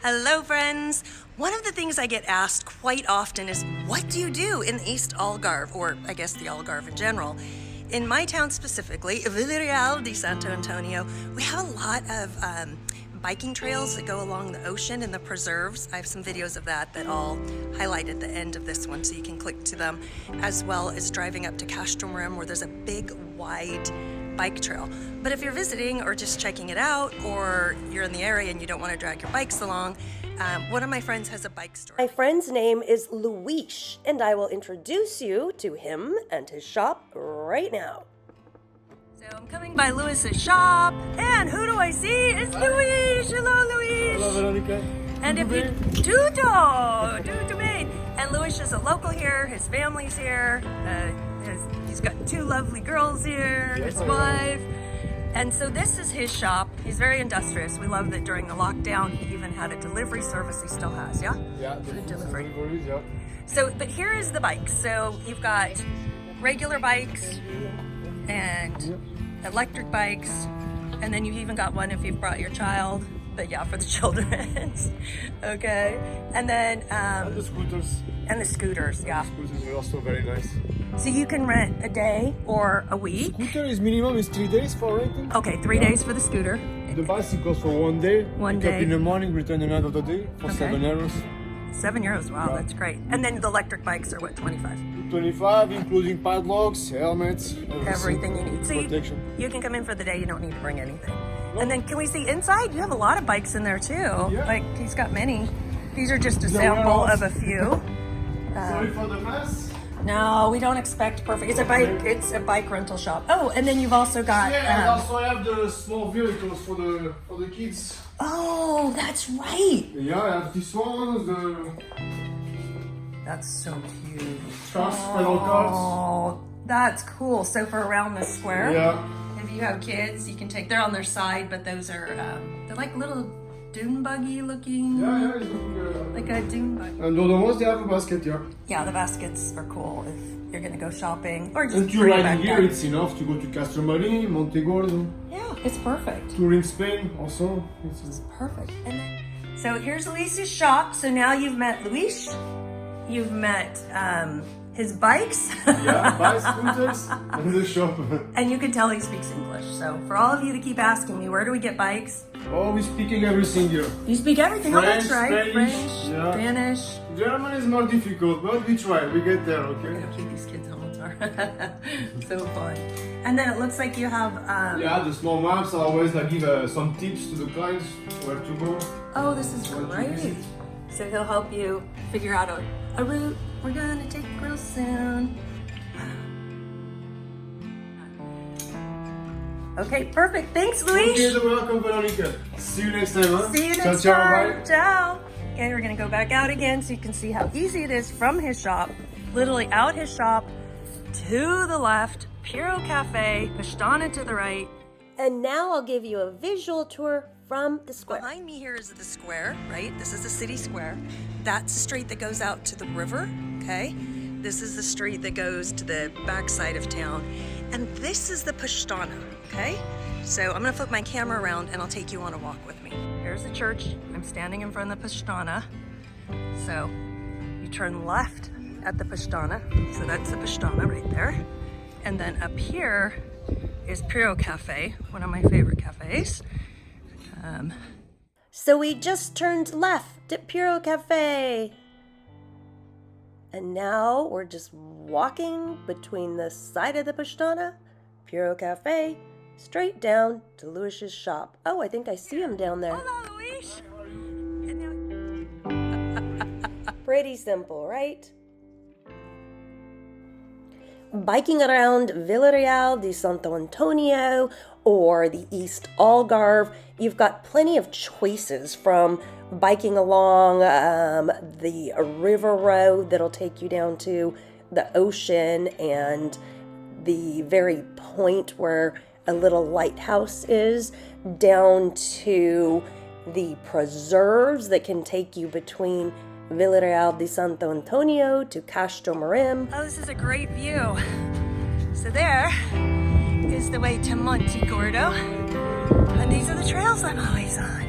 Hello friends! One of the things I get asked quite often is, what do you do in the East Algarve, or I guess the Algarve in general? In my town specifically, VRSA de Santo Antonio, we have a lot of biking trails that go along the ocean and the preserves. I have some videos of that I'll highlight at the end of this one so you can click to them, as well as driving up to Questionnaire where there's a big wide bike trail. But if you're visiting or just checking it out, or you're in the area and you don't want to drag your bikes along, one of my friends has a bike store. My friend's name is Luis, and I will introduce you to him and his shop right now. So I'm coming by Luis's shop, and who do I see? It's Luis! Hello, Luis! Hello, Veronica. And if you... Tudo bem! And Luis is a local here, his family's here, he's got two lovely girls here, his wife. And so this is his shop. He's very industrious. We love that during the lockdown, he even had a delivery service he still has, yeah? Yeah, food delivery. Yeah. So, but here is the bikes. So you've got regular bikes and electric bikes, and then you've even got one if you've brought your child, but yeah, for the children. Okay. And then And the scooters. and the scooters, yeah. Scooters are also very nice. So you can rent a day or a week. Scooter is minimum is 3 days for renting. Okay, 3 days for the scooter. The bicycles for 1 day. One Pick up day. in the morning, return the night of the day for Okay. €7. €7, wow, Yeah. that's great. And then the electric bikes are what, 25? 25, including padlocks, helmets, Everything you need. So protection. you can come in for the day, you don't need to bring anything. And then can we see inside? You have a lot of bikes in there too. Yeah. Like he's got many. These are just a The sample warehouse. of a few. Sorry for the mess. No, we don't expect perfect. It's a bike rental shop. Oh, and then you've also got Yeah, and also I have the small vehicles for the kids. oh, that's right. Yeah, I have this one, the That's so cute. trucks, pedal cars. Oh, that's cool. So for around the square, Yeah. if you have kids, you can take. They're on their side, but those are they're like little dune buggy looking. Yeah, it's good. Like a dune buggy. And the other ones, they have a basket, yeah. Yeah, the baskets are cool if you're gonna go shopping or just And to bring it ride back here, down. it's enough to go to Castromari, Montegordo, Yeah, it's perfect. touring Spain also. It's Perfect. And then, so here's Luis's shop. So now you've met Luis. You've met his bikes. yeah, bike scooters and the shop. And you can tell he speaks English. So for all of you that keep asking me, where do we get bikes? Oh, we're speaking everything here. You speak everything. Oh, that's French, right. Spanish, French, yeah. Spanish. German is more difficult, but we try. We get there, okay? Gotta keep these kids home. So fun. And then it looks like you have. Yeah, the small maps always like give some tips to the clients where to go. Oh, this is Where to great. visit. So he'll help you figure out a route we're gonna take real soon. Okay, perfect. Thanks, Luis. Okay, you're welcome, Veronica. See you next time, huh? See you Ciao, next ciao, time. bye. Ciao. Okay, we're gonna go back out again so you can see how easy it is from his shop. Literally out his shop to the left, Piro Cafe, Pastana to the right. And now I'll give you a visual tour from the square. Behind me here is the square, right? This is the city square. That's the street that goes out to the river, okay? This is the street that goes to the backside of town. And this is the Pastana, okay? So I'm gonna flip my camera around and I'll take you on a walk with me. Here's the church. I'm standing in front of the Pastana. So you turn left at the Pastana. So that's the Pastana right there. And then up here is Piro Cafe, one of my favorite cafes. So we just turned left at Piro Cafe. And now we're just walking between the side of the Pastana, Piro Cafe, straight down to Luis's shop. Oh, I think I see him down there. Hello, Luis. Pretty simple, right? Biking around Villarreal de Santo Antonio or the East Algarve, you've got plenty of choices, from biking along the river road that'll take you down to the ocean and the very point where a little lighthouse is, down to the preserves that can take you between Villarreal de Santo Antonio to Questionnaire. Oh, this is a great view. So there is the way to Monte Gordo. And these are the trails I'm always on.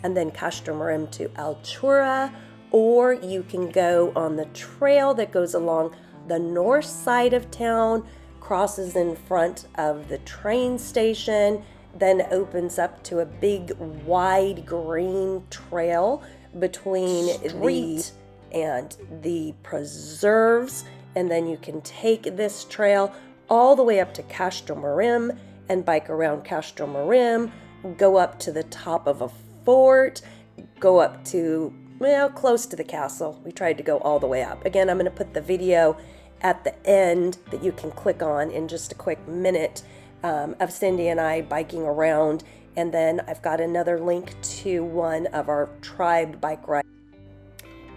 and then Castramarim to Altura, or you can go on the trail that goes along the north side of town, crosses in front of the train station, then opens up to a big wide green trail between street and the preserves, and then you can take this trail all the way up to Castramarim and bike around Castramarim, go up to the top of a fort, go up to, well, close to the castle. We tried to go all the way up. Again, I'm going to put the video at the end that you can click on in just a quick minute of Cindy and I biking around, and then I've got another link to one of our tribe bike rides.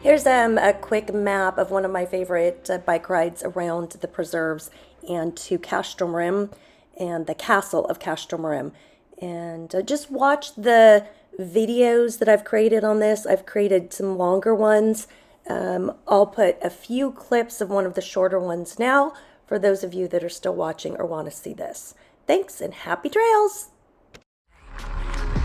Here's a quick map of one of my favorite bike rides around the preserves and to Castramarim and the castle of Castramarim. And just watch the videos that I've created on this. I've created some longer ones. I'll put a few clips of one of the shorter ones now for those of you that are still watching or want to see this. Thanks and happy trails!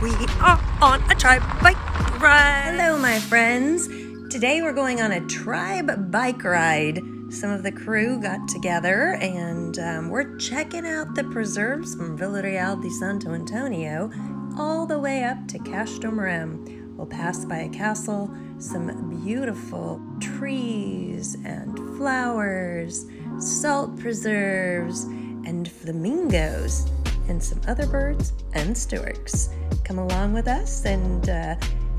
We are on a tribe bike ride. Hello, my friends. Today we're going on a tribe bike ride. Some of the crew got together and we're checking out the preserves from Villarreal de Santo Antonio all the way up to Castramarim. We'll pass by a castle, some beautiful trees and flowers, salt preserves, and flamingos, and some other birds and storks. Come along with us and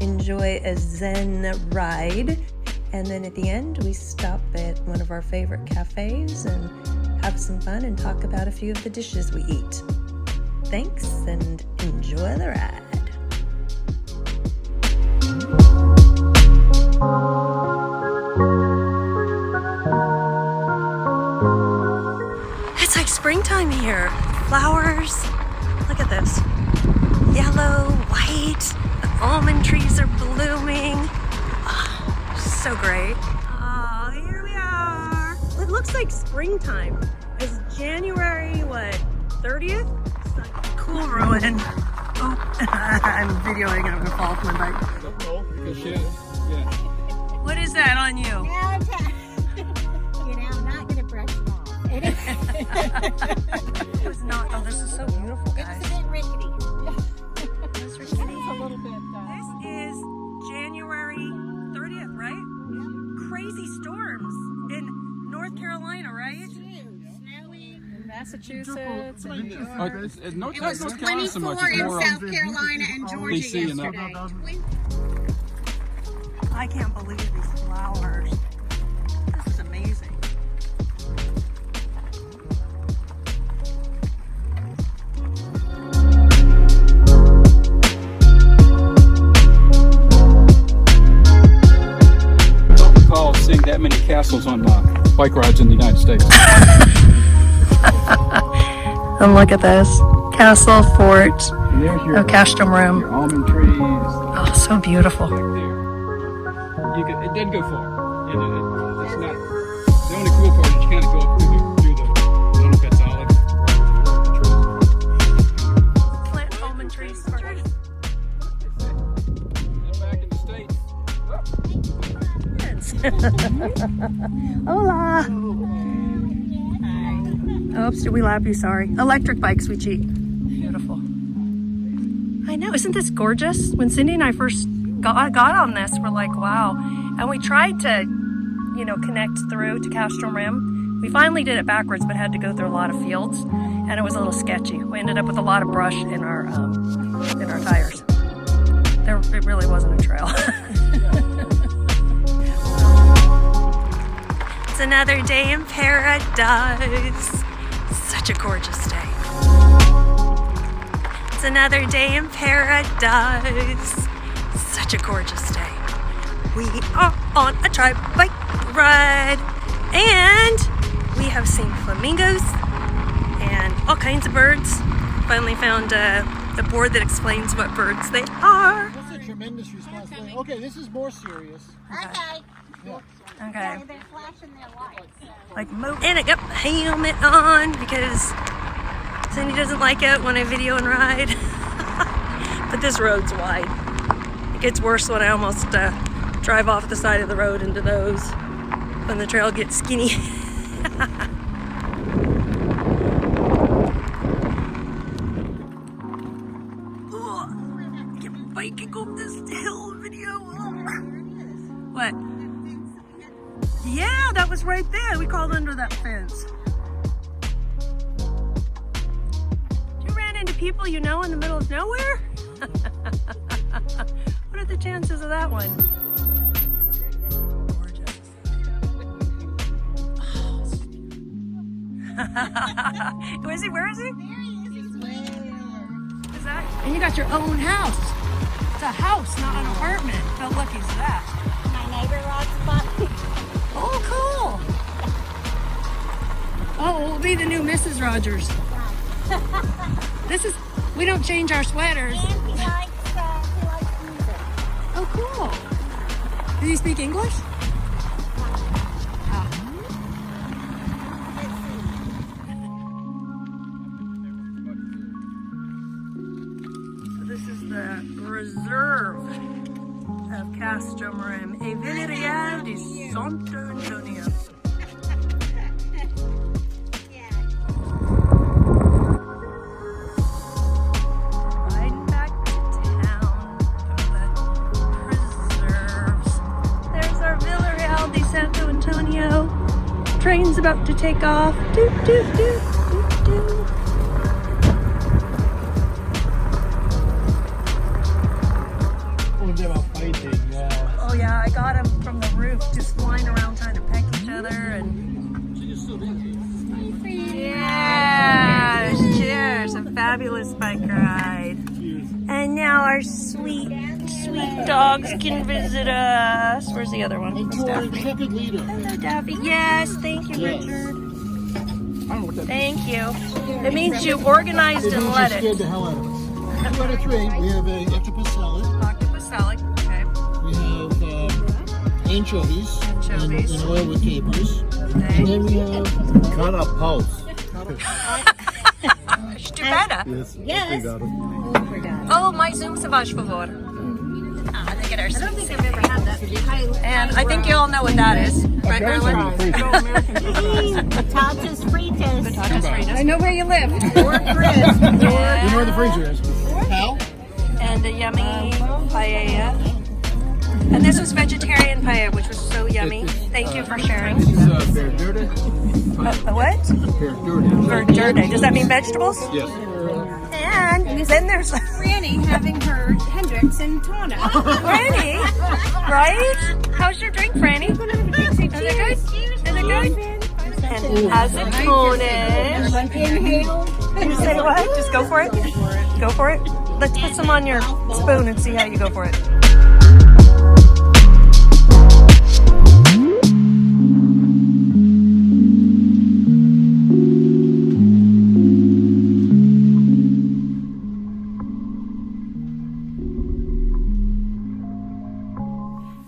enjoy a zen ride. And then at the end, we stop at one of our favorite cafes and have some fun and talk about a few of the dishes we eat. Thanks and enjoy the ride. It's like springtime here. Flowers. Look at this. Yellow, white. The almond trees are blooming. Oh, so great. Oh, here we are. It looks like springtime. It's January, what, 30th? It's like a cool ruin. Oh, I'm videoing and I'm gonna fall off my bike. Don't know, because yeah. What is that on you? You know, I'm not gonna brush them off. It was not. Oh, this is so beautiful, guys. It's a bit rickety. It's rickety. It's a little bit. This is January 30th, right? Yeah. Crazy storms in North Carolina, right? Snowy. In Massachusetts. It's North It was Carolina so much. 24 It's in more South Carolina and Georgia DC and up. yesterday. I can't believe these flowers. This is amazing. I don't recall seeing that many castles on bike rides in the United States. And look at this. Castle, fort, And there's your, Castramarim. your almond trees. Oh, so beautiful. Back there. It didn't go far. It's not. The only cool part is you kind of go up through the I don't know if that's olive or Plant almond trees first. And back in the States. Hola. Oops, did we lap you? Sorry. Electric bikes, we cheat. Beautiful. I know, isn't this gorgeous? When Cindy and I first got on this, we're like, wow. And we tried to, connect through to Castramarim. We finally did it backwards, but had to go through a lot of fields, and it was a little sketchy. We ended up with a lot of brush in our tires. It really wasn't a trail. It's another day in paradise. Such a gorgeous day. It's another day in paradise. Such a gorgeous day. We are on a tribe bike ride, and we have seen flamingos and all kinds of birds. Finally found a board that explains what birds they are. That's a tremendous responsibility. Okay, this is more serious. Okay. Okay. They're flashing their lights. Like move. And I got my helmet on because Cindy doesn't like it when I video and ride. But this road's wide. It gets worse when I almost drive off the side of the road into those, when the trail gets skinny. Biking up this hill video. What? Yeah, that was right there. We called under that fence. You ran into people you know in the middle of nowhere? What are the chances of that one? Gorgeous. Oh. Is he? Where is he? Is that? And you got your own house. It's a house, not an apartment. How lucky is that? My neighbor Rod's spot. Oh, cool. Oh, we'll be the new Mrs. Rogers. This is, we don't change our sweaters. And he likes music. Oh, cool. Does he speak English? Ah. So this is the reserve of Castromrim, a VRSA di Santo Antonio. Riding back to town, go to the preserves. There's our VRSA di Santo Antonio. Train's about to take off. Doot, doot, doot, doot, doot. Oh yeah, I got them from the roof, just flying around trying to peck each other and. Yes, cheers! A fabulous bike ride. And now our sweet dogs can visit us. Where's the other one? And to our intrepid leader. Hello, Daffy. Yes, thank you, Richard. Thank you. It means you organized It and means let you it. scared the hell out of us. 2 out of 3. We have an octopus salad. Octopus salad. Okay. We have anchovies. Anchovies. In oil with capers. Okay. And then we have Estupenda. Yes. Oh, mais savage favor. Ah, look at our sweet. I don't think I've ever had that. And I think you all know what that is, right, Marilyn? Patatas fritas. Patatas fritas. I know where you live. You know where the freezer is. Pal? And a yummy paella. And this was vegetarian paella, which was so yummy. Thank you for sharing. verdure. What? Verdure. Does that mean vegetables? Yes. And then there's Franny having her Hendrix and Tana. Franny, right? How's your drink, Franny? Is it good? Is it good? And acetonic. Inhale. You say what? Just go for it. Go for it. Let's put some on your spoon and see how you go for it.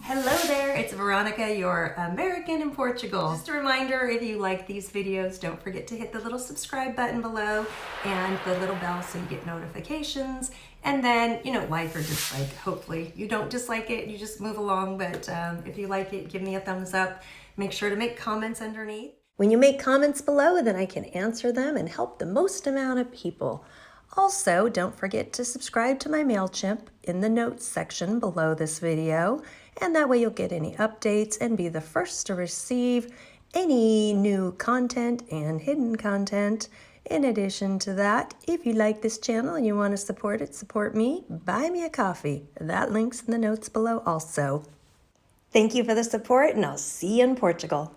Hello there, it's Veronica, your American in Portugal. Just a reminder, if you like these videos, don't forget to hit the little subscribe button below and the little bell so you get notifications. And then, like or dislike. Hopefully you don't dislike it, you just move along. But if you like it, give me a thumbs up. Make sure to make comments underneath. When you make comments below, then I can answer them and help the most amount of people. Also, don't forget to subscribe to my MailChimp in the notes section below this video, and that way you'll get any updates and be the first to receive any new content and hidden content. In addition to that, if you like this channel and you want to support it, support me, buy me a coffee. That link's in the notes below also. Thank you for the support, and I'll see you in Portugal.